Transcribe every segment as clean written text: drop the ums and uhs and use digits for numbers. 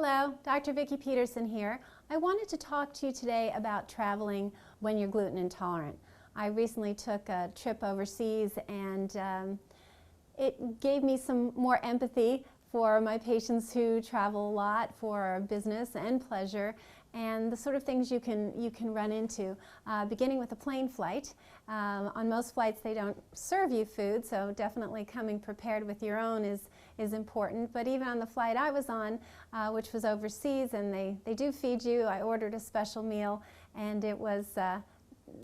Hello, Dr. Vikki Petersen here. I wanted to talk to you today about traveling when you're gluten intolerant. I recently took a trip overseas and it gave me some more empathy for my patients who travel a lot for business and pleasure, and the sort of things you can run into, beginning with a plane flight. On most flights they don't serve you food, so definitely coming prepared with your own is important. But even on the flight I was on, which was overseas, and they do feed you, I ordered a special meal, and it was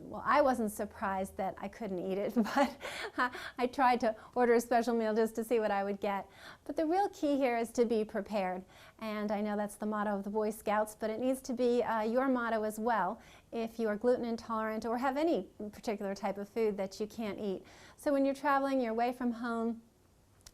well, I wasn't surprised that I couldn't eat it, but I tried to order a special meal just to see what I would get. But the real key here is to be prepared. And I know that's the motto of the Boy Scouts, but it needs to be your motto as well if you are gluten intolerant or have any particular type of food that you can't eat. So when you're traveling, you're away from home,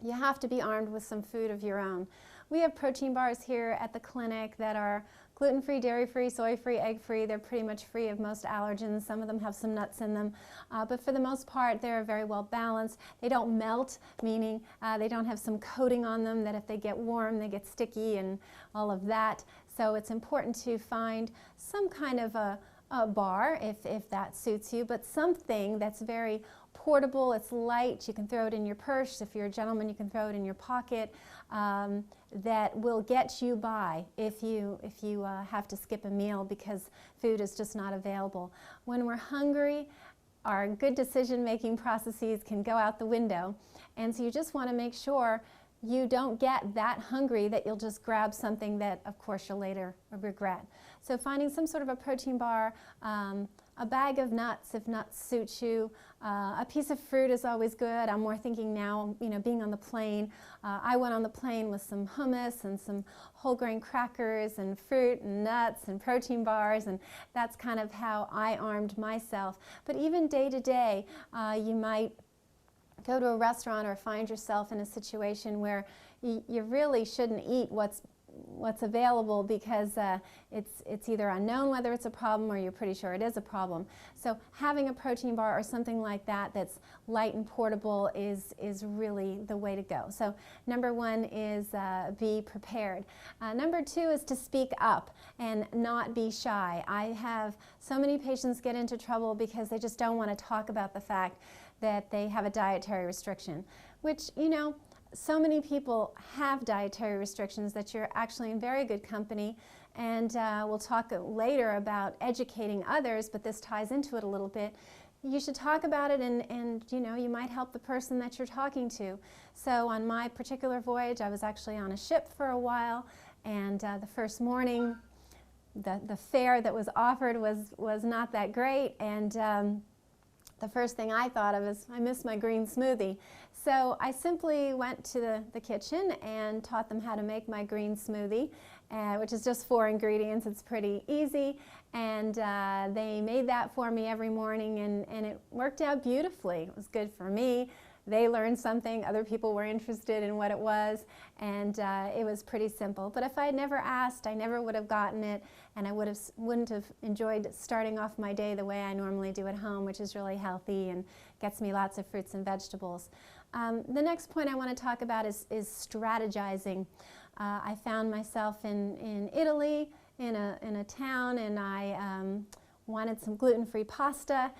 you have to be armed with some food of your own. We have protein bars here at the clinic that are gluten-free, dairy-free, soy-free, egg-free. They're pretty much free of most allergens. Some of them have some nuts in them. But for the most part, they're very well balanced. They don't melt, meaning they don't have some coating on them that if they get warm, they get sticky and all of that. So it's important to find some kind of a bar if that suits you, but something that's very portable, it's light, you can throw it in your purse. If you're a gentleman, you can throw it in your pocket. That will get you by if you have to skip a meal because food is just not available. When we're hungry, our good decision-making processes can go out the window, and so you just want to make sure you don't get that hungry that you'll just grab something that, of course, you'll later regret. So finding some sort of a protein bar, a bag of nuts if nuts suit you, a piece of fruit is always good. I'm more thinking now, being on the plane. I went on the plane with some hummus and some whole grain crackers and fruit and nuts and protein bars, and that's kind of how I armed myself. But even day to day, you might go to a restaurant or find yourself in a situation where you really shouldn't eat what's available because it's either unknown whether it's a problem or you're pretty sure it is a problem. So having a protein bar or something like that that's light and portable is really the way to go. So number one is be prepared. Number two is to speak up and not be shy. I have so many patients get into trouble because they just don't want to talk about the fact that they have a dietary restriction, which, so many people have dietary restrictions that you're actually in very good company, and we'll talk later about educating others, but this ties into it a little bit. You should talk about it and you might help the person that you're talking to. So on my particular voyage, I was actually on a ship for a while, and the first morning, the fare that was offered was not that great, and the first thing I thought of is I miss my green smoothie. So I simply went to the kitchen and taught them how to make my green smoothie, which is just 4 ingredients. It's pretty easy, and they made that for me every morning, and it worked out beautifully. It was good for me. They learned something, other people were interested in what it was, and it was pretty simple. But if I had never asked, I never would have gotten it, and I wouldn't have enjoyed starting off my day the way I normally do at home, which is really healthy and gets me lots of fruits and vegetables. The next point I want to talk about is strategizing. I found myself in Italy, in a town, and I wanted some gluten-free pasta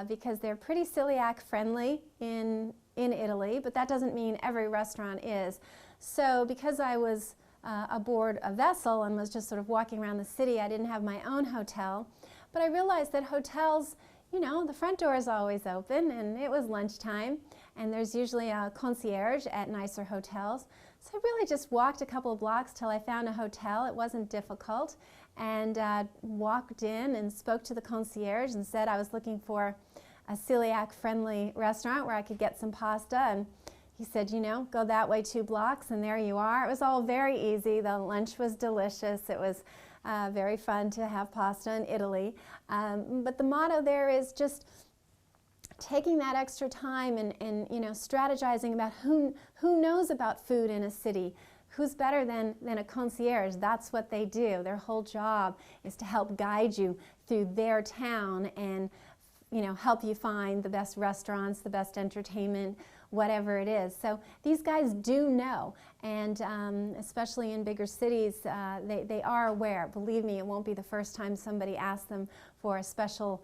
because they're pretty celiac friendly in Italy, but that doesn't mean every restaurant is. So because I was aboard a vessel and was just sort of walking around the city, I didn't have my own hotel, but I realized that hotels, the front door is always open, and it was lunchtime, and there's usually a concierge at nicer hotels. So I really just walked a couple of blocks till I found a hotel. It wasn't difficult, and walked in and spoke to the concierge and said I was looking for a celiac-friendly restaurant where I could get some pasta, and he said, go that way 2 blocks, and there you are. It was all very easy. The lunch was delicious. It was very fun to have pasta in Italy. But the motto there is just taking that extra time and strategizing about who knows about food in a city. Who's better than a concierge? That's what they do. Their whole job is to help guide you through their town and help you find the best restaurants, the best entertainment, whatever it is. So these guys do know, and especially in bigger cities, they are aware. Believe me, it won't be the first time somebody asks them for a special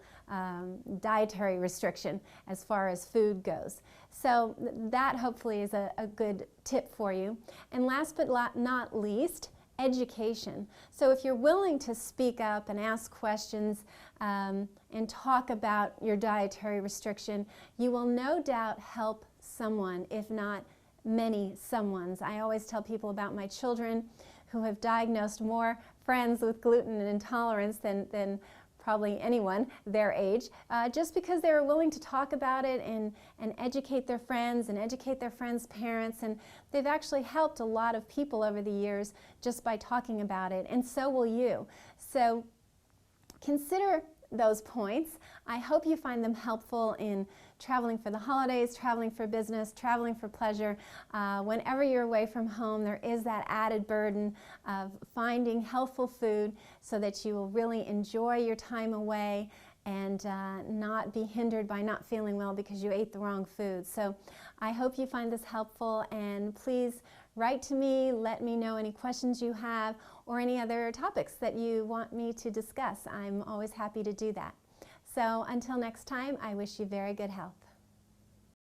dietary restriction as far as food goes. So that hopefully is a good tip for you. And last but not least, education. So if you're willing to speak up and ask questions and talk about your dietary restriction, you will no doubt help someone, if not many someones. I always tell people about my children who have diagnosed more friends with gluten intolerance than probably anyone their age, just because they were willing to talk about it and educate their friends and educate their friends' parents. And they've actually helped a lot of people over the years just by talking about it, and so will you. So consider those points. I hope you find them helpful in traveling for the holidays, traveling for business, traveling for pleasure. Whenever you're away from home, there is that added burden of finding healthful food so that you will really enjoy your time away and not be hindered by not feeling well because you ate the wrong food. So I hope you find this helpful, and please write to me, let me know any questions you have or any other topics that you want me to discuss. I'm always happy to do that. So until next time, I wish you very good health.